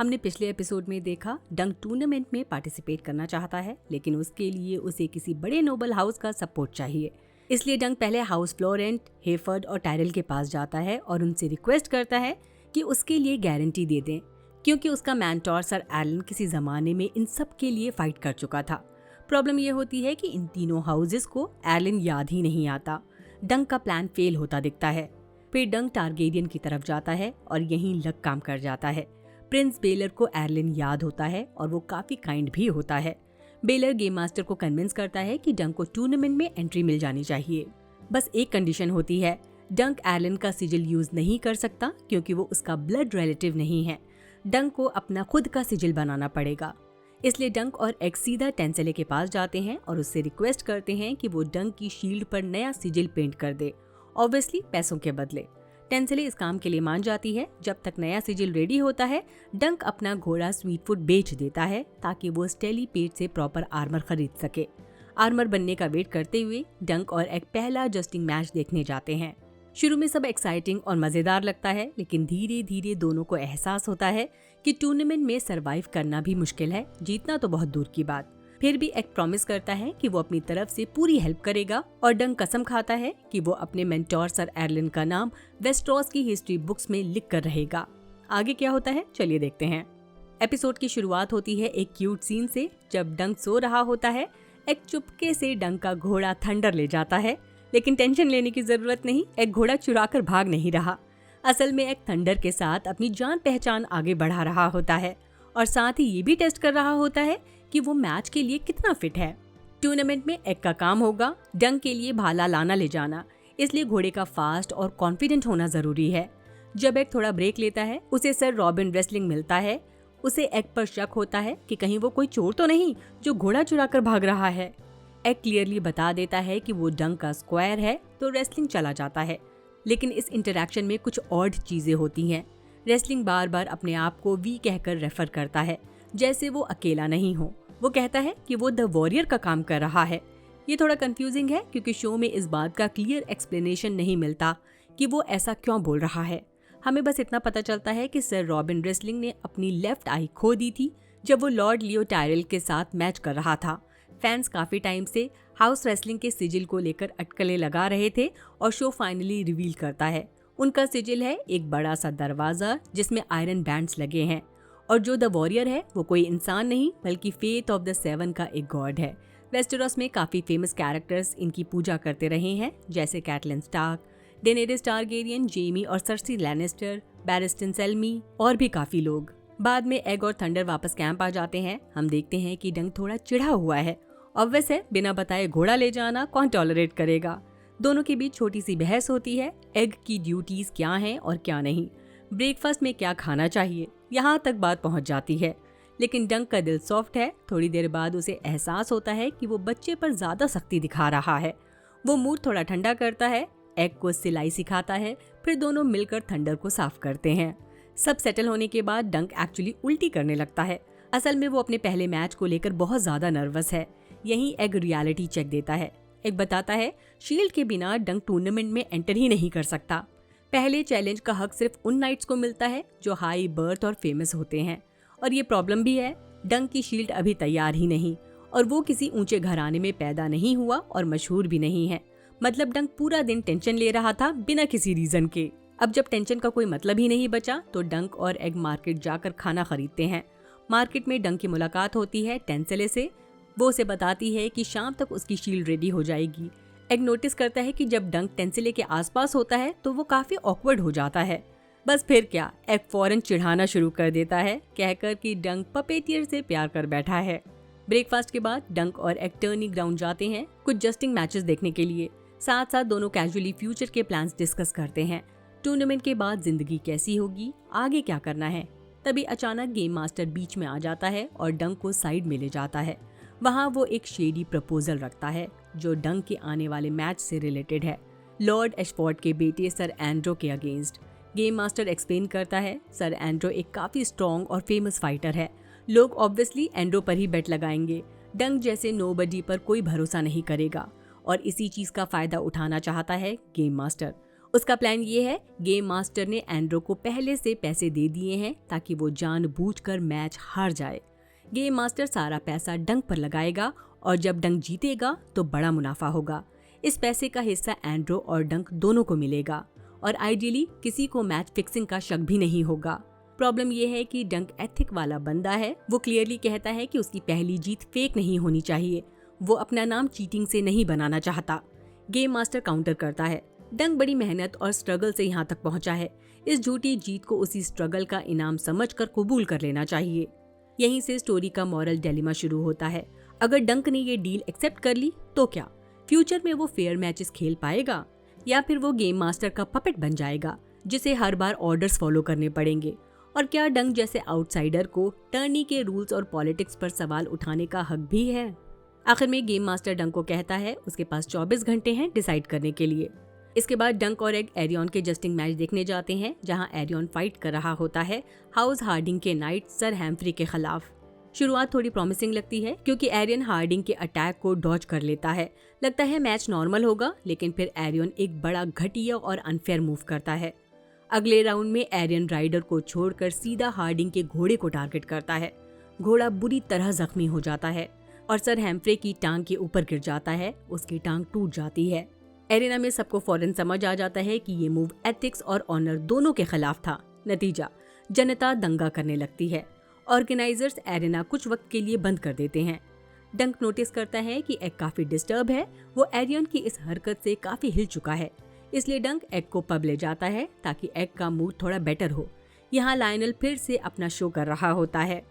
हमने पिछले एपिसोड में देखा डंक टूर्नामेंट में पार्टिसिपेट करना चाहता है, लेकिन उसके लिए उसे किसी बड़े नोबल हाउस का सपोर्ट चाहिए। इसलिए डंक पहले हाउस फ्लोरेंट, हेफर्ड और टायरल के पास जाता है और उनसे रिक्वेस्ट करता है कि उसके लिए गारंटी दे दें, क्योंकि उसका मेंटोर सर एलन किसी जमाने में इन सब के लिए फाइट कर चुका था। प्रॉब्लम ये होती है कि इन तीनों हाउसेस को एलन याद ही नहीं आता। डंक का प्लान फेल होता दिखता है। फिर डंक टारगेरियन की तरफ जाता है और यहीं लक काम कर जाता है। प्रिंस बेलर को एरलिन याद होता है और वो काफी काइंड भी होता है। बेलर गेम मास्टर को कन्विंस करता है कि डंक को टूर्नामेंट में एंट्री मिल जानी चाहिए। बस एक कंडीशन होती है, डंक एरलिन का सिजिल यूज नहीं कर सकता क्योंकि वो उसका ब्लड रिलेटिव नहीं है। डंक को अपना खुद का सिजिल बनाना पड़ेगा। इसलिए डंक और एग सीधा टेंसेले के पास जाते हैं और उससे रिक्वेस्ट करते हैं कि वो डंक की शील्ड पर नया सिजिल पेंट कर दे, ऑब्वियसली पैसों के बदले। टेंसेले इस काम के लिए मान जाती है। जब तक नया सिजिल रेडी होता है, डंक अपना घोड़ा स्वीटफुट बेच देता है ताकि वो स्टेली पेट से प्रॉपर आर्मर खरीद सके। आर्मर बनने का वेट करते हुए डंक और एक पहला जस्टिंग मैच देखने जाते हैं। शुरू में सब एक्साइटिंग और मजेदार लगता है, लेकिन धीरे धीरे दोनों को एहसास होता है कि टूर्नामेंट में सरवाइव करना भी मुश्किल है, जीतना तो बहुत दूर की बात। फिर भी एक प्रॉमिस करता है कि वो अपनी तरफ से पूरी हेल्प करेगा और डंक कसम खाता है कि वो अपने मेंटोर सर एरलिन का नाम वेस्टरॉस की हिस्ट्री बुक्स में लिख कर रहेगा। आगे क्या होता है चलिए देखते हैं। एपिसोड की शुरुआत होती है एक क्यूट सीन से। जब डंक सो रहा होता है, एक चुपके से डंक का घोड़ा थंडर ले जाता है, लेकिन टेंशन लेने की जरूरत नहीं, एक घोड़ा चुरा कर भाग नहीं रहा। असल में एक थंडर के साथ अपनी जान पहचान आगे बढ़ा रहा होता है और साथ ही ये भी टेस्ट कर रहा होता है कि वो मैच के लिए कितना फिट है। टूर्नामेंट में एग का काम होगा डंक के लिए भाला लाना ले जाना, इसलिए घोड़े का फास्ट और कॉन्फिडेंट होना जरूरी है। जब एग थोड़ा ब्रेक लेता है, उसे सर रॉबिन रेसलिंग मिलता है। उसे एग पर शक होता है कि कहीं वो कोई चोर तो नहीं जो घोड़ा चुरा कर भाग रहा है। एग क्लियरली बता देता है कि वो डंक का स्क्वायर है, तो रेसलिंग चला जाता है। लेकिन इस इंटरेक्शन में कुछ ऑड चीजें होती हैं। रेसलिंग बार बार अपने आप को वी कहकर रेफर करता है, जैसे वो अकेला नहीं हो। वो कहता है कि वो द वॉरियर का काम कर रहा है। ये थोड़ा कंफ्यूजिंग है क्योंकि शो में इस बात का क्लियर एक्सप्लेनेशन नहीं मिलता कि वो ऐसा क्यों बोल रहा है। हमें बस इतना पता चलता है कि सर रॉबिन रेसलिंग ने अपनी लेफ्ट आई खो दी थी जब वो लॉर्ड लियो टायरल के साथ मैच कर रहा था। फैंस काफी टाइम से हाउस रेसलिंग के सिजिल को लेकर अटकलें लगा रहे थे और शो फाइनली रिवील करता है। उनका सिजिल है एक बड़ा सा दरवाजा जिसमें आयरन बैंड्स लगे हैं, और जो द वॉरियर है वो कोई इंसान नहीं बल्कि फेथ ऑफ द सेवन का एक गॉड है। वेस्टेरोस में काफी फेमस कैरेक्टर्स इनकी पूजा करते रहे हैं, जैसे Catelyn Stark, Daenerys Targaryen, Jaime और सर्सी लैनिस्टर, बैरिस्टन सेल्मी और भी काफी लोग। बाद में एग और थंडर वापस कैंप आ जाते हैं। हम देखते हैं कि डंक थोड़ा चिढ़ा हुआ है। ऑब्वियस है, बिना बताए घोड़ा ले जाना कौन टॉलरेट करेगा। दोनों के बीच छोटी सी बहस होती है। एग की ड्यूटीज क्या हैं और क्या नहीं, ब्रेकफास्ट में क्या खाना चाहिए, यहाँ तक बात पहुँच जाती है। लेकिन डंक का दिल सॉफ्ट है। थोड़ी देर बाद उसे एहसास होता है कि वो बच्चे पर ज्यादा सख्ती दिखा रहा है। वो मूड थोड़ा ठंडा करता है, एग को सिलाई सिखाता है, फिर दोनों मिलकर थंडर को साफ करते हैं। सब सेटल होने के बाद डंक एक्चुअली उल्टी करने लगता है। असल में वो अपने पहले मैच को लेकर बहुत ज्यादा नर्वस है। यहीं एग रियलिटी चेक देता है। एग बताता है शील्ड के बिना डंक टूर्नामेंट में एंटर ही नहीं कर सकता। पहले चैलेंज का हक सिर्फ उन नाइट्स को मिलता है जो हाई बर्थ और फेमस होते हैं, और ये प्रॉब्लम भी है। डंक की शील्ड अभी तैयार ही नहीं, और वो किसी ऊंचे घराने में पैदा नहीं हुआ और मशहूर भी नहीं है। मतलब डंक पूरा दिन टेंशन ले रहा था बिना किसी रीजन के। अब जब टेंशन का कोई मतलब ही नहीं बचा तो डंक और एग मार्केट जाकर खाना खरीदते हैं। मार्केट में डंक की मुलाकात होती है टेंसेले से। वो उसे बताती है कि शाम तक उसकी शील्ड रेडी हो जाएगी। एग नोटिस करता है कि जब डंक टेंसेले के आसपास होता है तो वो काफी ऑकवर्ड हो जाता है। बस फिर क्या, एग फौरन चिढ़ाना शुरू कर देता है, कहकर कि डंक पपेटियर से प्यार कर बैठा है। ब्रेकफास्ट के बाद डंक और एग टर्निंग ग्राउंड जाते हैं कुछ जस्टिंग मैचेस देखने के लिए। साथ साथ दोनों कैजुअली फ्यूचर के प्लान्स डिस्कस करते हैं। टूर्नामेंट के बाद जिंदगी कैसी होगी, आगे क्या करना है। तभी अचानक गेम मास्टर बीच में आ जाता है और डंक को साइड में ले जाता है। वहाँ वो एक शेडी प्रपोजल रखता है जो डंक के आने वाले मैच से रिलेटेड है, लॉर्ड एशफोर्ड के बेटे सर एंड्रो के अगेंस्ट। गेम मास्टर एक्सप्लेन करता है सर एंड्रो एक काफी स्ट्रॉन्ग और फेमस फाइटर है। लोग ऑब्वियसली एंड्रो पर ही बेट लगाएंगे। डंक जैसे नोबडी पर कोई भरोसा नहीं करेगा, और इसी चीज का फायदा उठाना चाहता है गेम मास्टर। उसका प्लान ये है, गेम मास्टर ने एंड्रो को पहले से पैसे दे दिए हैं ताकि वो जानबूझकर मैच हार जाए। गेम मास्टर सारा पैसा डंक पर लगाएगा और जब डंक जीतेगा तो बड़ा मुनाफा होगा। इस पैसे का हिस्सा एंड्रो और डंक दोनों को मिलेगा और आइडियली किसी को मैच फिक्सिंग का शक भी नहीं होगा। प्रॉब्लम यह है कि डंक एथिक वाला बंदा है। वो क्लियरली कहता है कि उसकी पहली जीत फेक नहीं होनी चाहिए। वो अपना नाम चीटिंग से नहीं बनाना चाहता। गेम मास्टर काउंटर करता है, डंक बड़ी मेहनत और स्ट्रगल से यहाँ तक पहुँचा है। इस झूठी जीत को उसी स्ट्रगल का इनाम समझकर कबूल कर लेना चाहिए। यहीं से स्टोरी का मॉरल डिलेमा शुरू होता है। अगर डंक ने ये डील एक्सेप्ट कर ली तो क्या फ्यूचर में वो फेयर मैचेस खेल पाएगा, या फिर वो गेम मास्टर का पपेट बन जाएगा जिसे हर बार ऑर्डर्स फॉलो करने पड़ेंगे? और क्या डंक जैसे आउटसाइडर को टर्नी के रूल्स और पॉलिटिक्स पर सवाल उठाने का हक भी है? आखिर में गेम मास्टर डंक को कहता है उसके पास 24 घंटे हैं डिसाइड करने के लिए। इसके बाद डंक और एग एरियन के जस्टिंग मैच देखने जाते हैं, जहां एरियन फाइट कर रहा होता है हाउस हार्डिंग के नाइट सर हैम्फ्री के खिलाफ। शुरुआत थोड़ी प्रॉमिसिंग लगती है क्योंकि एरियन हार्डिंग के अटैक को डॉज कर लेता है। लगता है मैच नॉर्मल होगा, लेकिन फिर एरियन एक बड़ा घटिया और अनफेयर मूव करता है। अगले राउंड में एरियन राइडर को छोड़कर सीधा हार्डिंग के घोड़े को टारगेट करता है। घोड़ा बुरी तरह जख्मी हो जाता है और सर हैम्फ्रे की टांग के ऊपर गिर जाता है। उसकी टांग टूट जाती है। एरिना में सबको फौरन समझ आ जाता है कि ये मूव एथिक्स और ऑनर दोनों के खिलाफ था। नतीजा, जनता दंगा करने लगती है। ऑर्गेनाइजर्स एरिना कुछ वक्त के लिए बंद कर देते हैं। डंक नोटिस करता है कि एग काफी डिस्टर्ब है। वो एरियन की इस हरकत से काफी हिल चुका है, इसलिए डंक एग को पब ले जाता है ताकि एग का मूड थोड़ा बेटर हो। यहाँ लायनल फिर से अपना शो कर रहा होता है।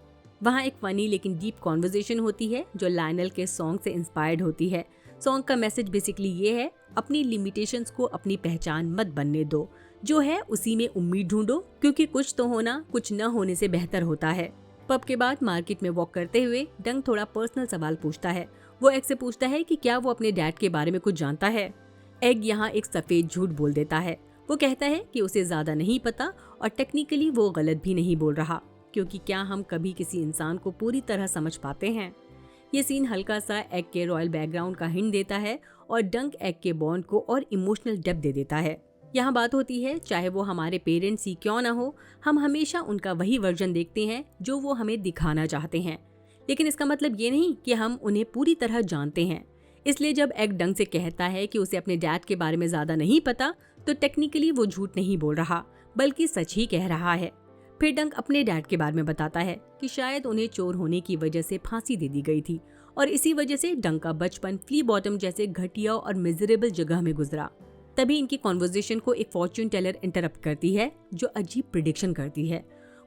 वहाँ एक फनी लेकिन डीप कॉन्वर्सेशन होती है जो लायनल के सॉन्ग से इंस्पायर्ड होती है। सॉन्ग का मैसेज बेसिकली ये है, अपनी लिमिटेशंस को अपनी पहचान मत बनने दो, जो है उसी में उम्मीद ढूंढो, क्योंकि कुछ तो होना कुछ न होने से बेहतर होता है। पब के बाद मार्केट में वॉक करते हुए डंक थोड़ा पर्सनल सवाल पूछता है। वो एग से पूछता है कि क्या वो अपने डैड के बारे में कुछ जानता है। एग यहाँ एक सफेद झूठ बोल देता है। वो कहता है कि उसे ज्यादा नहीं पता और टेक्निकली वो गलत भी नहीं बोल रहा, क्योंकि क्या हम कभी किसी इंसान को पूरी तरह समझ पाते हैं। ये सीन हल्का सा एग के रॉयल बैकग्राउंड का हिंट देता है और डंक एग के बॉन्ड को और इमोशनल डेप्थ दे देता है। यहाँ बात होती है, चाहे वो हमारे पेरेंट्स ही क्यों ना हो, हम हमेशा उनका वही वर्जन देखते हैं जो वो हमें दिखाना चाहते हैं। लेकिन इसका मतलब ये नहीं कि हम उन्हें पूरी तरह जानते हैं। इसलिए जब एग डंक से कहता है कि उसे अपने डैड के बारे में ज्यादा नहीं पता, तो टेक्निकली वो झूठ नहीं बोल रहा, बल्कि सच ही कह रहा है। फिर डंक अपने डैड के बारे में बताता है कि शायद उन्हें चोर होने की वजह से फांसी दे दी गई थी और इसी वजह से डंक का बचपन फ्ली बॉटम जैसे घटिया और मिजरेबल जगह में गुजरा। तभी इनकी कॉन्वर्सेशन को एक फॉर्च्यून टेलर इंटरप्ट करती है जो अजीब प्रिडिक्शन करती है।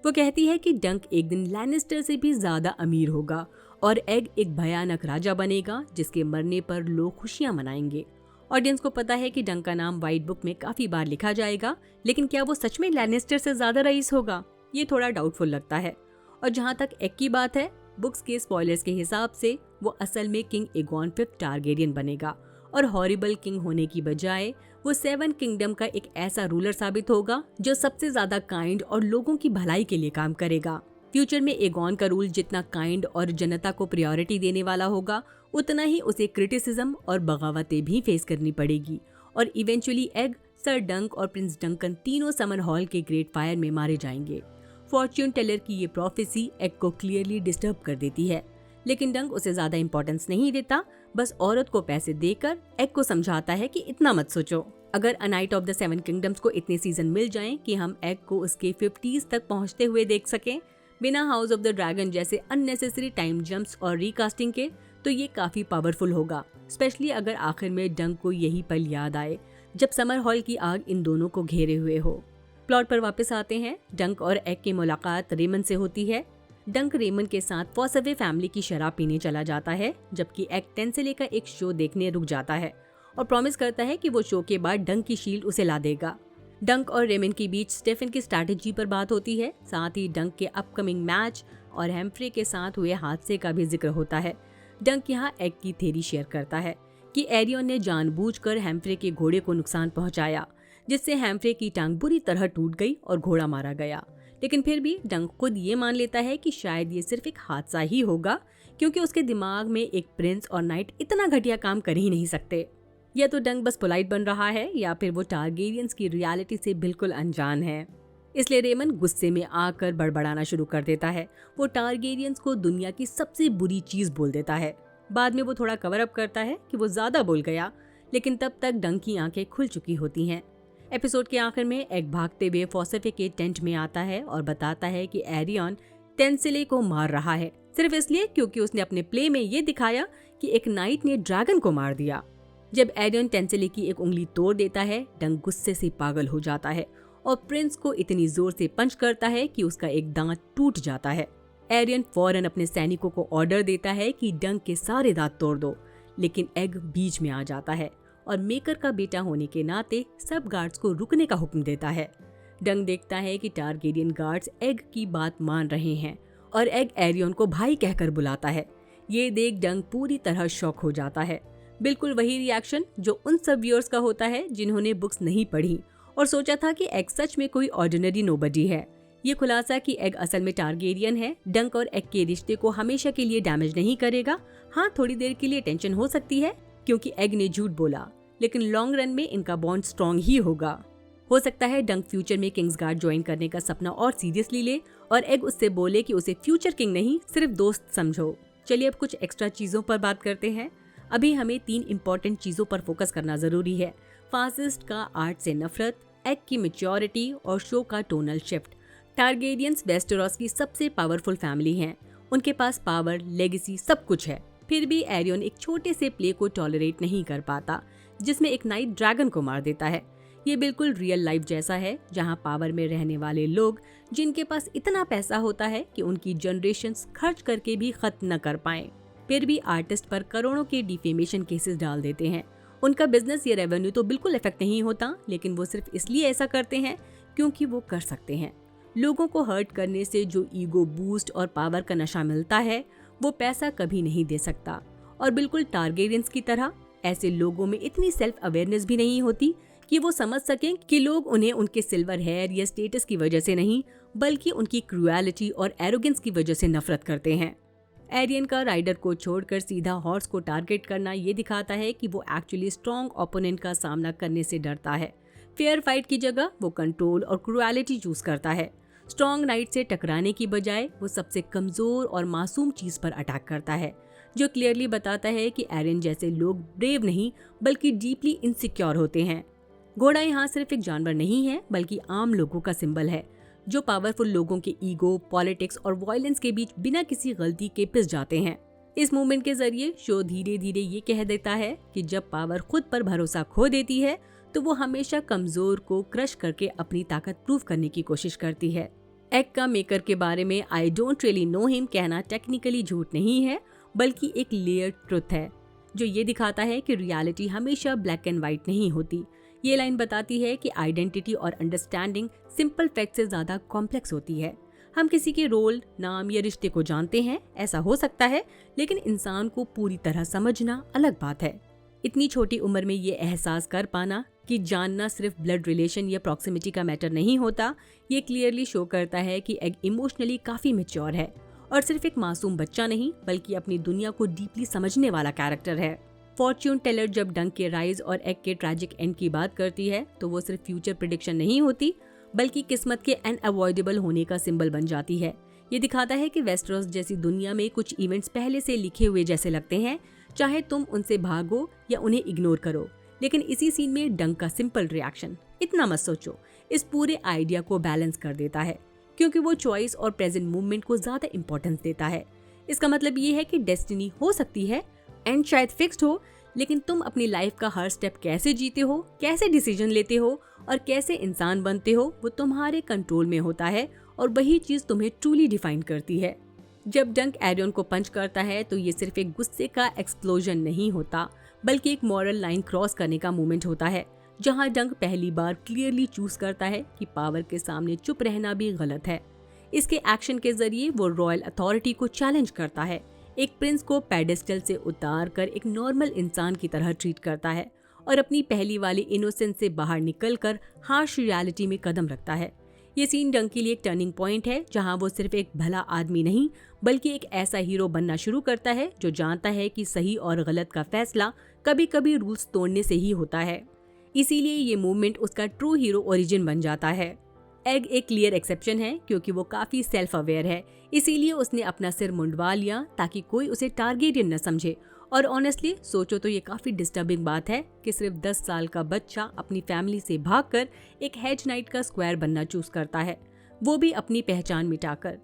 वो कहती है कि डंक एक दिन लैनिस्टर से भी ज्यादा अमीर होगा और एग एक भयानक राजा बनेगा जिसके मरने पर लोग खुशियां मनाएंगे। ऑडियंस को पता है कि डंक का नाम व्हाइट बुक में काफी बार लिखा जाएगा, लेकिन क्या वो सच में लैनिस्टर से ज्यादा रईस होगा, ये थोड़ा डाउटफुल लगता है। और जहाँ तक एग की बात है, बुक्स के स्पॉयलर्स के हिसाब से वो असल में किंग एगॉन 5 टारगेरियन बनेगा और हॉरिबल किंग होने की बजाय वो 7 किंगडम का एक ऐसा रूलर साबित होगा जो सबसे ज्यादा काइंड और लोगों की भलाई के लिए काम करेगा। फ्यूचर में एगॉन का रूल जितना काइंड और जनता को प्रायोरिटी देने वाला होगा, उतना ही उसे क्रिटिसिज्म और बगावतें भी फेस करनी पड़ेगी और इवेंचुअली एग, सर डंक और प्रिंस डंकन तीनों समर हॉल के ग्रेट फायर में मारे जाएंगे। फॉर्च्यून टेलर की ये प्रोफेसी एग को क्लियरली डिस्टर्ब कर देती है, लेकिन डंक उसे ज्यादा इंपॉर्टेंस नहीं देता, बस औरत को पैसे देकर एग को समझाता है कि इतना मत सोचो। अगर a night of the 7 kingdoms को इतने सीजन मिल जाएं कि हम एग को उसके 50s तक पहुंचते हुए देख सकें बिना हाउस ऑफ द ड्रैगन जैसे अननेसेसरी टाइम जंप्स और रिकास्टिंग के, तो ये काफी पावरफुल होगा। स्पेशली अगर आखिर में डंक को यही पल याद आए जब समर हॉल की आग इन दोनों को घेरे हुए हो। प्लॉट पर वापस आते हैं। डंक और एग की मुलाकात रेमन से होती है। डंक रेमन के साथ फॉसवे फैमिली की शराब पीने चला जाता है, जबकि एग 10 से लेकर एक शो देखने रुक जाता है और प्रॉमिस करता है कि वो शो के बाद डंक की शील्ड उसे ला देगा। डंक और रेमन के बीच स्टेफन की स्ट्रैटेजी पर बात होती है। साथ ही डंक के अपकमिंग मैच और हैम्फ्रे के साथ हुए हादसे का भी जिक्र होता है। डंक यहाँ एग की थ्योरी शेयर करता है कि एरियन ने जानबूझकर हैम्फ्रे के घोड़े को नुकसान पहुंचाया, जिससे हैम्फ्रे की टांग बुरी तरह टूट गई और घोड़ा मारा गया। लेकिन फिर भी डंक खुद ये मान लेता है कि शायद ये सिर्फ एक हादसा ही होगा, क्योंकि उसके दिमाग में एक प्रिंस और नाइट इतना घटिया काम कर ही नहीं सकते। या तो डंक बस पोलाइट बन रहा है या फिर वो टारगेरियंस की रियलिटी से बिल्कुल अनजान है। इसलिए रेमन गुस्से में आकर बड़बड़ाना शुरू कर देता है। वो टारगेरियंस को दुनिया की सबसे बुरी चीज बोल देता है। बाद में वो थोड़ा कवर अप करता है कि वो ज्यादा बोल गया, लेकिन तब तक डंक की आंखें खुल चुकी होती हैं। एपिसोड के आखिर में एग भागते हुए फोसेफे के टेंट में आता है और बताता है कि एरियन टेंसिले को मार रहा है, सिर्फ इसलिए क्योंकि उसने अपने प्ले में ये दिखाया कि एक नाइट ने ड्रैगन को मार दिया। जब एरियन टेंसिले की एक उंगली तोड़ देता है, डंक गुस्से से पागल हो जाता है और प्रिंस को इतनी जोर से पंच करता है कि उसका एक दांत टूट जाता है। एरियन फौरन अपने सैनिकों को ऑर्डर देता है कि डंक के सारे दांत तोड़ दो, लेकिन एग बीच में आ जाता है और मेकर का बेटा होने के नाते सब गार्ड्स को रुकने का हुक्म देता है। डंक देखता है कि टारगेरियन गार्ड्स एग की बात मान रहे हैं और एग एरियन को भाई कहकर बुलाता है। ये देख डंक पूरी तरह शॉक हो जाता है। बिल्कुल वही रिएक्शन जो उन सब व्यूअर्स का होता है जिन्होंने बुक्स नहीं पढ़ी और सोचा था कि एग सच में कोई ऑर्डिनरी नोबडी है। ये खुलासा कि एग असल में टारगेरियन है, डंक और एग के रिश्ते को हमेशा के लिए डैमेज नहीं करेगा। हाँ, थोड़ी देर के लिए टेंशन हो सकती है क्योंकि एग ने झूठ बोला, लेकिन लॉन्ग रन में इनका बॉन्ड स्ट्रॉन्ग ही होगा। हो सकता है डंक फ्यूचर में किंग्स गार्ड ज्वाइन करने का सपना और सीरियसली ले और एग उससे बोले कि उसे फ्यूचर किंग नहीं, सिर्फ दोस्त समझो। चलिए अब कुछ एक्स्ट्रा चीजों पर बात करते हैं। अभी हमें 3 इम्पोर्टेंट चीजों पर फोकस करना जरूरी है। फासिस्ट का आर्ट से नफरत, एग की मैच्योरिटी और शो का टोनल शिफ्ट। टारगेरियंस वेस्टेरोस की सबसे पावरफुल फैमिली हैं। उनके पास पावर, लेगेसी सब कुछ है। फिर भी एरियन एक छोटे से प्ले को टॉलरेट नहीं कर पाता जिसमें एक नाइट ड्रैगन को मार देता है। ये बिल्कुल रियल लाइफ जैसा है, जहां पावर में रहने वाले लोग जिनके पास इतना पैसा होता है कि उनकी जनरेशंस खर्च करके भी खत्म न कर पाएं, फिर भी आर्टिस्ट पर करोड़ों के डिफेमेशन केसेस डाल देते हैं। उनका बिजनेस या रेवेन्यू तो बिल्कुल इफेक्ट नहीं होता, लेकिन वो सिर्फ इसलिए ऐसा करते हैं क्योंकि वो कर सकते हैं। लोगों को हर्ट करने से जो ईगो बूस्ट और पावर का नशा मिलता है वो पैसा कभी नहीं दे सकता। और बिल्कुल टारगेरियंस की तरह ऐसे लोगों में इतनी सेल्फ अवेयरनेस भी नहीं होती कि वो समझ सकें कि लोग उन्हें उनके सिल्वर हेयर या स्टेटस की वजह से नहीं, बल्कि उनकी क्रूएलिटी और एरोगेंस की वजह से नफरत करते हैं। एरियन का राइडर को छोड़कर सीधा हॉर्स को टारगेट करना ये दिखाता है कि वो एक्चुअली स्ट्रॉन्ग ओपोनेंट का सामना करने से डरता है। फेयर फाइट की जगह वो कंट्रोल और क्रूएलिटी चूज करता है। स्ट्रॉन्ग नाइट से टकराने की बजाय वो सबसे कमजोर और मासूम चीज पर अटैक करता है, जो क्लियरली बताता है कि एरियन जैसे लोग ब्रेव नहीं बल्कि डीपली इनसिक्योर होते हैं। घोड़ा यहाँ सिर्फ एक जानवर नहीं है बल्कि आम लोगों का सिंबल है, जो पावरफुल लोगों के ईगो, पॉलिटिक्स और वायलेंस के बीच बिना किसी गलती के पिस जाते हैं। इस मूवमेंट के जरिए शो धीरे धीरे ये कह देता है कि जब पावर खुद पर भरोसा खो देती है तो वो हमेशा कमजोर को क्रश करके अपनी ताकत प्रूव करने की कोशिश करती है। एग का मेकर के बारे में I don't really know him कहना टेक्निकली झूठ नहीं है, बल्कि एक लेयर्ड ट्रुथ है जो ये दिखाता है कि रियलिटी हमेशा ब्लैक एंड व्हाइट नहीं होती। ये लाइन बताती है कि आइडेंटिटी और अंडरस्टैंडिंग सिंपल फैक्ट से ज्यादा कॉम्प्लेक्स होती है। हम किसी के रोल, नाम या रिश्ते को जानते हैं, ऐसा हो सकता है, लेकिन इंसान को पूरी तरह समझना अलग बात है। इतनी छोटी उम्र में ये एहसास कर पाना कि जानना सिर्फ ब्लड रिलेशन या प्रॉक्सिमिटी का मैटर नहीं होता, ये क्लियरली शो करता है कि एग इमोशनली काफी मैच्योर है और सिर्फ एक मासूम बच्चा नहीं बल्कि अपनी दुनिया को डीपली समझने वाला कैरेक्टर है। फॉर्च्यून टेलर जब डंक के राइज और एग के ट्रैजिक एंड की बात करती है तो वो सिर्फ फ्यूचर प्रेडिक्शन नहीं होती बल्कि किस्मत के अनअवॉइडेबल होने का सिंबल बन जाती है। ये दिखाता है कि वेस्टरोस जैसी दुनिया में कुछ इवेंट्स पहले से लिखे हुए जैसे लगते हैं, चाहे तुम उनसे भागो या उन्हें इग्नोर करो। लेकिन इसी सीन में डंक का सिंपल रिएक्शन, इतना मत सोचो, इस पूरे आइडिया को बैलेंस कर देता है, क्योंकि वो चॉइस और प्रेजेंट मूवमेंट को ज्यादा इंपॉर्टेंस देता है। इसका मतलब ये है कि डेस्टिनी हो सकती है, एंड शायद फिक्स्ड हो, लेकिन तुम अपनी लाइफ का हर स्टेप कैसे जीते हो, कैसे डिसीजन लेते हो और कैसे इंसान बनते हो, वो तुम्हारे कंट्रोल में होता है और वही चीज तुम्हें ट्रूली डिफाइन करती है। जब डंक एरियन को पंच करता है तो ये सिर्फ एक गुस्से का एक्सप्लोजन नहीं होता, बल्कि एक मॉरल लाइन क्रॉस करने का मोमेंट होता है, जहां डंक पहली बार क्लियरली चूज करता है कि पावर के सामने चुप रहना भी गलत है। इसके एक्शन के जरिए वो रॉयल अथॉरिटी को चैलेंज करता है, एक प्रिंस को पेडेस्टल से उतार कर एक नॉर्मल इंसान की तरह ट्रीट करता है और अपनी पहली वाली इनोसेंस से बाहर निकलकर हार्श रियलिटी में कदम रखता है। ये सीन डंक के लिए एक टर्निंग पॉइंट है, जहां वो सिर्फ एक भला आदमी नहीं बल्कि एक ऐसा हीरो बनना शुरू करता है जो जानता है कि सही और गलत का फैसला कभी कभी रूल्स तोड़ने से ही होता है। इसीलिए ये मूवमेंट उसका ट्रू हीरो ओरिजिन बन जाता है। एग एक क्लियर एक्सेप्शन है क्योंकि वो काफी सेल्फ अवेयर है, इसीलिए उसने अपना सिर मुंडवा लिया ताकि कोई उसे टारगेरियन न समझे। और ऑनेस्टली सोचो तो ये काफी डिस्टर्बिंग बात है कि सिर्फ 10 साल का बच्चा अपनी फैमिली से भागकर एक हेज नाइट का स्क्वायर बनना चूज करता है, वो भी अपनी पहचान मिटाकर।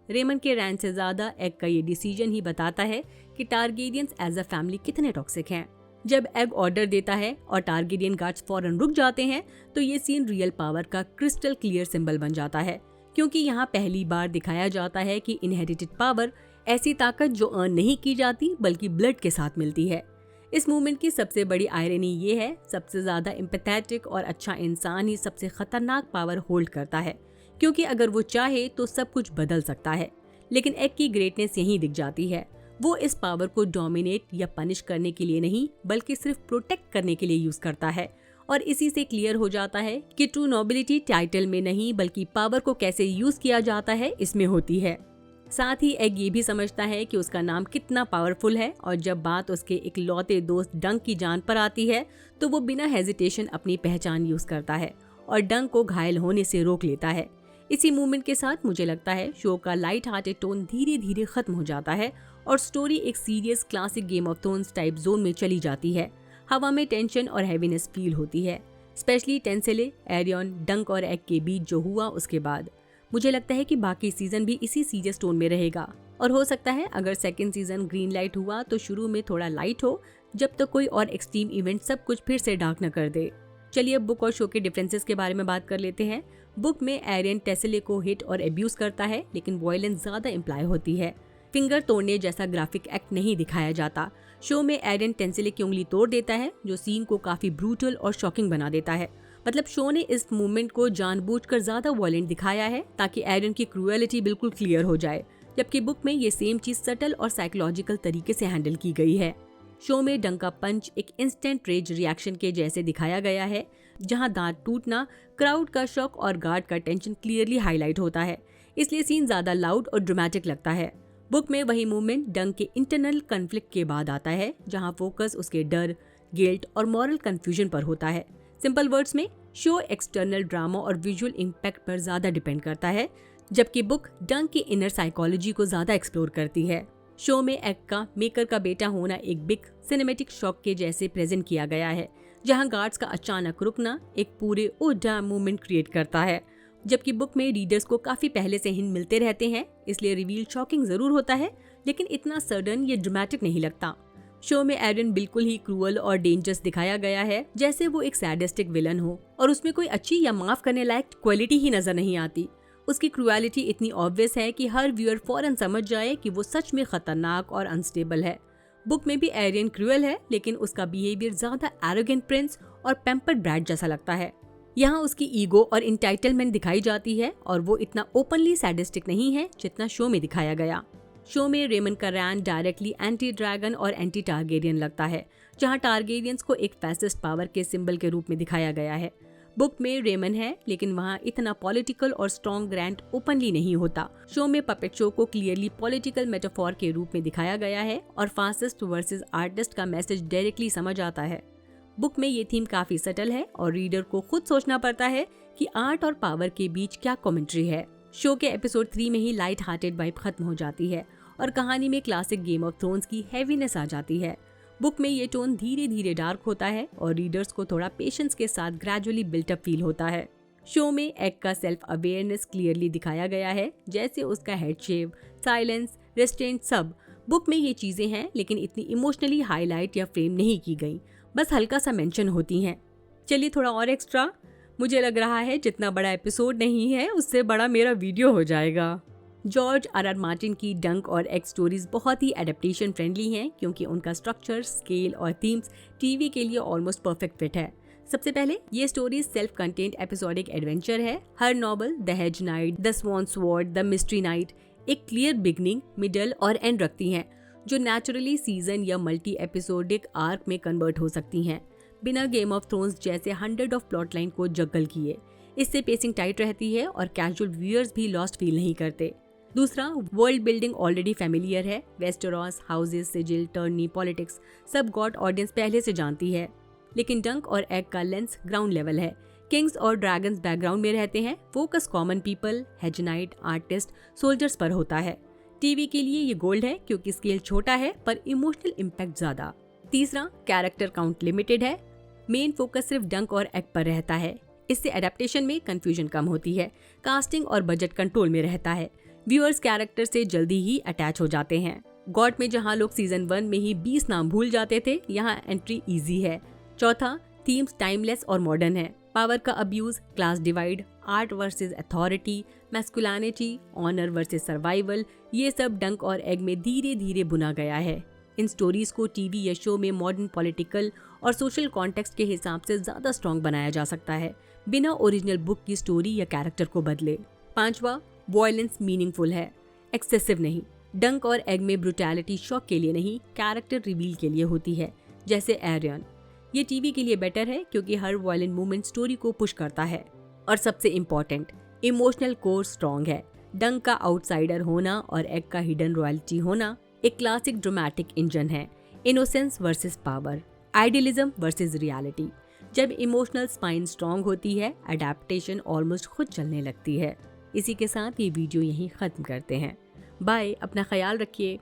रेमन के रैंट से ज्यादा एग का ये डिसीजन ही बताता है कि टारगेरियंस एज अ फैमिली कितने टॉक्सिक हैं। जब एग ऑर्डर देता है और टारगेरियन गार्ड्स फौरन रुक जाते हैं तो ये सीन रियल पावर का क्रिस्टल क्लियर सिंबल बन जाता है, क्योंकि यहाँ पहली बार दिखाया जाता है कि इनहेरिटेड पावर ऐसी ताकत जो अर्न नहीं की जाती बल्कि ब्लड के साथ मिलती है। इस मूवमेंट की सबसे बड़ी आयरनी ये है, सबसे ज्यादा एम्पैथेटिक और अच्छा इंसान ही सबसे खतरनाक पावर होल्ड करता है, क्योंकि अगर वो चाहे तो सब कुछ बदल सकता है। लेकिन एग की ग्रेटनेस यहीं दिख जाती है। वो इस पावर को डोमिनेट या पनिश करने के लिए नहीं बल्कि सिर्फ प्रोटेक्ट करने के लिए यूज करता है। और इसी से क्लियर हो जाता है कि ट्रू नोबिलिटी टाइटल में नहीं बल्कि पावर को कैसे यूज किया जाता है इसमें होती है। साथ ही एग ये भी समझता है कि उसका नाम कितना पावरफुल है, और जब बात उसके इकलौते दोस्त डंक की जान पर आती है तो वो बिना हेजिटेशन अपनी पहचान यूज करता है और डंक को घायल होने से रोक लेता है। इसी मूवमेंट के साथ मुझे लगता है शो का लाइट हार्टेड टोन धीरे धीरे खत्म हो जाता है और स्टोरी एक serious classic game of thrones type zone में चली जाती है। हवा में टेंशन और हैवीनेस फील होती है, स्पेशली टेंसेले, एरियन, डंक और एग के बीच जो हुआ उसके बाद। मुझे लगता है कि बाकी सीजन भी इसी सीरियस टोन में रहेगा, और हो सकता है अगर सेकंड सीजन ग्रीन लाइट हुआ तो शुरू में थोड़ा लाइट हो, जब तक कोई और एक्सट्रीम इवेंट सब कुछ फिर से डार्क न कर दे। चलिए अब बुक और शो के डिफरेंसेस के बारे में बात कर लेते हैं। बुक में एरियन टेसेले को हिट और एब्यूज करता है, लेकिन वॉयलेंस ज्यादा इम्प्लाई होती है। फिंगर तोड़ने जैसा ग्राफिक एक्ट नहीं दिखाया जाता। शो में एरियन टेंसिले की उंगली तोड़ देता है, जो सीन को काफी ब्रूटल और शॉकिंग बना देता है। मतलब शो ने इस मूवमेंट को जानबूझकर ज्यादा वॉयलेंट दिखाया है ताकि एरियन की क्रूएलिटी बिल्कुल क्लियर हो जाए, जबकि बुक में ये सेम चीज सटल और साइकोलॉजिकल तरीके से हैंडल की गई है। शो में डंक का पंच एक इंस्टेंट रेज रिएक्शन के जैसे दिखाया गया है, जहां दांत टूटना, क्राउड का शॉक और गार्ड का टेंशन क्लियरली हाईलाइट होता है, इसलिए सीन ज्यादा लाउड और ड्रामेटिक लगता है। बुक में वही मूवमेंट डंक के इंटरनल कन्फ्लिक्ट के बाद आता है, जहां फोकस उसके डर, गिल्ट और मॉरल कंफ्यूजन पर होता है। सिंपल वर्ड्स में शो एक्सटर्नल ड्रामा और विजुअल इम्पैक्ट पर ज्यादा डिपेंड करता है, जबकि बुक डंक की इनर साइकोलॉजी को ज्यादा एक्सप्लोर करती है। शो में एग का मेकर का बेटा होना एक बिग सिनेमेटिक शॉक के जैसे प्रेजेंट किया गया है, जहां गार्ड्स का अचानक रुकना एक पूरे ओ डैम मूवमेंट क्रिएट करता है, जबकि बुक में रीडर्स को काफी पहले से हिंट मिलते रहते हैं, इसलिए रिवील शॉकिंग जरूर होता है लेकिन इतना सडन या ड्रामेटिक नहीं लगता। शो में एरियन बिल्कुल ही क्रूअल और डेंजरस दिखाया गया है, जैसे वो एक सैडिस्टिक विलन हो, और उसमें कोई अच्छी या माफ करने लायक क्वालिटी ही नजर नहीं आती। उसकी क्रूएलिटी इतनी ऑब्वियस है कि हर व्यूअर फौरन समझ जाए कि वो सच में खतरनाक और अनस्टेबल है। बुक में भी एरियन क्रूअल है, लेकिन उसका बिहेवियर ज्यादा एरोगेंट प्रिंस और पैम्पर्ड ब्रैड जैसा लगता है। यहाँ उसकी ईगो और इंटाइटलमेंट दिखाई जाती है, और वो इतना ओपनली सैडिस्टिक नहीं है जितना शो में दिखाया गया। शो में रेमन का रैन डायरेक्टली एंटी ड्रैगन और एंटी टारगेरियन लगता है, जहाँ टारगेरियंस को एक फैसिस्ट पावर के सिंबल के रूप में दिखाया गया है। बुक में रेमन है, लेकिन वहाँ इतना पॉलिटिकल और स्ट्रॉन्ग रैंट ओपनली नहीं होता। शो में पपेट शो को क्लियरली पॉलिटिकल मेटाफोर के रूप में दिखाया गया है, और फासिस्ट वर्सेस आर्टिस्ट का मैसेज डायरेक्टली समझ आता है। बुक में ये थीम काफी सटल है और रीडर को खुद सोचना पड़ता है कि आर्ट और पावर के बीच क्या कमेंट्री है। शो के एपिसोड 3 में ही लाइट हार्टेड वाइब खत्म हो जाती है और कहानी में क्लासिक गेम ऑफ थ्रोन्स की हैवीनेस आ जाती है। बुक में ये टोन धीरे धीरे डार्क होता है और रीडर्स को थोड़ा पेशेंस के साथ ग्रेजुअली बिल्टअप फील होता है। शो में एग का सेल्फ अवेयरनेस क्लियरली दिखाया गया है, जैसे उसका हेड शेव, साइलेंस, रेस्ट्रेंट सब। बुक में ये चीजें हैं, लेकिन इतनी इमोशनली हाईलाइट या फ्रेम नहीं की गई, बस हल्का सा मेंशन होती हैं। चलिए थोड़ा और एक्स्ट्रा, मुझे लग रहा है जितना बड़ा एपिसोड नहीं है उससे बड़ा मेरा वीडियो हो जाएगा। जॉर्ज आर मार्टिन की डंक और एग स्टोरीज बहुत ही एडेप्टेशन फ्रेंडली हैं, क्योंकि उनका स्ट्रक्चर, स्केल और थीम्स टीवी के लिए ऑलमोस्ट परफेक्ट फिट है। सबसे पहले ये story self contained episodic adventure है। हर novel the Hedge Knight, the Sworn Sword, the Mystery Knight एक क्लियर बिगनिंग, मिडल और एंड रखती हैं, जो नेचुरली सीजन या मल्टी एपिसोडिक आर्क में कन्वर्ट हो सकती हैं, बिना गेम ऑफ थ्रोन्स जैसे 100 ऑफ प्लॉट लाइन को जग्गल किए। इससे पेसिंग टाइट रहती है और कैजुअल व्यूअर्स भी लॉस्ट फील नहीं करते। दूसरा, वर्ल्ड बिल्डिंग ऑलरेडी फेमिलियर है। Westeros, houses, sigil, tourney, politics सब गॉड ऑडियंस पहले से जानती है। लेकिन डंक और एग का लेंस ग्राउंड लेवल है। किंग्स और ड्रैगन्स बैकग्राउंड में रहते हैं। Focus common people, hedge knight, artist, soldiers पर होता है। टीवी के लिए ये गोल्ड है क्योंकि स्केल छोटा है पर इमोशनल इम्पैक्ट ज्यादा। तीसरा, कैरेक्टर काउंट लिमिटेड है। मेन फोकस सिर्फ डंक और एग पर रहता है। इससे एडेप्टेशन में कंफ्यूजन कम होती है। कास्टिंग और बजट कंट्रोल में रहता है। व्यूअर्स कैरेक्टर से जल्दी ही अटैच हो जाते हैं। गॉड में जहां लोग सीजन 1 में ही 20 नाम भूल जाते थे, यहाँ एंट्री इजी है। चौथा, थीम्स टाइमलेस और मॉडर्न है। पावर का abuse, class divide, art versus authority, masculinity, honour versus survival, ये सब डंक और एग में धीरे धीरे बुना गया है। इन स्टोरीज को टीवी या शो में मॉडर्न पॉलिटिकल और सोशल कॉन्टेक्स्ट के हिसाब से ज्यादा स्ट्रॉन्ग बनाया जा सकता है, बिना ओरिजिनल बुक की स्टोरी या कैरेक्टर को बदले। पांचवा, वॉयलेंस मीनिंगफुल है, एक्सेसिव नहीं। डंक और एग में ब्रुटैलिटी शॉक के लिए नहीं, कैरेक्टर रिवील के लिए होती है, जैसे एरियन। ये टीवी के लिए बेटर है क्योंकि हर वॉयलेंट मूवमेंट स्टोरी को पुश करता है। और सबसे इम्पोर्टेंट, इमोशनल कोर स्ट्रॉन्ग है। डंक का आउटसाइडर होना और एग का हिडन रॉयल्टी होना एक क्लासिक ड्रामेटिक इंजन है। Innocence versus power, idealism versus reality. जब इमोशनल स्पाइन स्ट्रॉन्ग होती है, अडेप्टेशन ऑलमोस्ट खुद चलने लगती है। इसी के साथ ये वीडियो यहीं खत्म करते हैं। बाय, अपना ख्याल रखिए।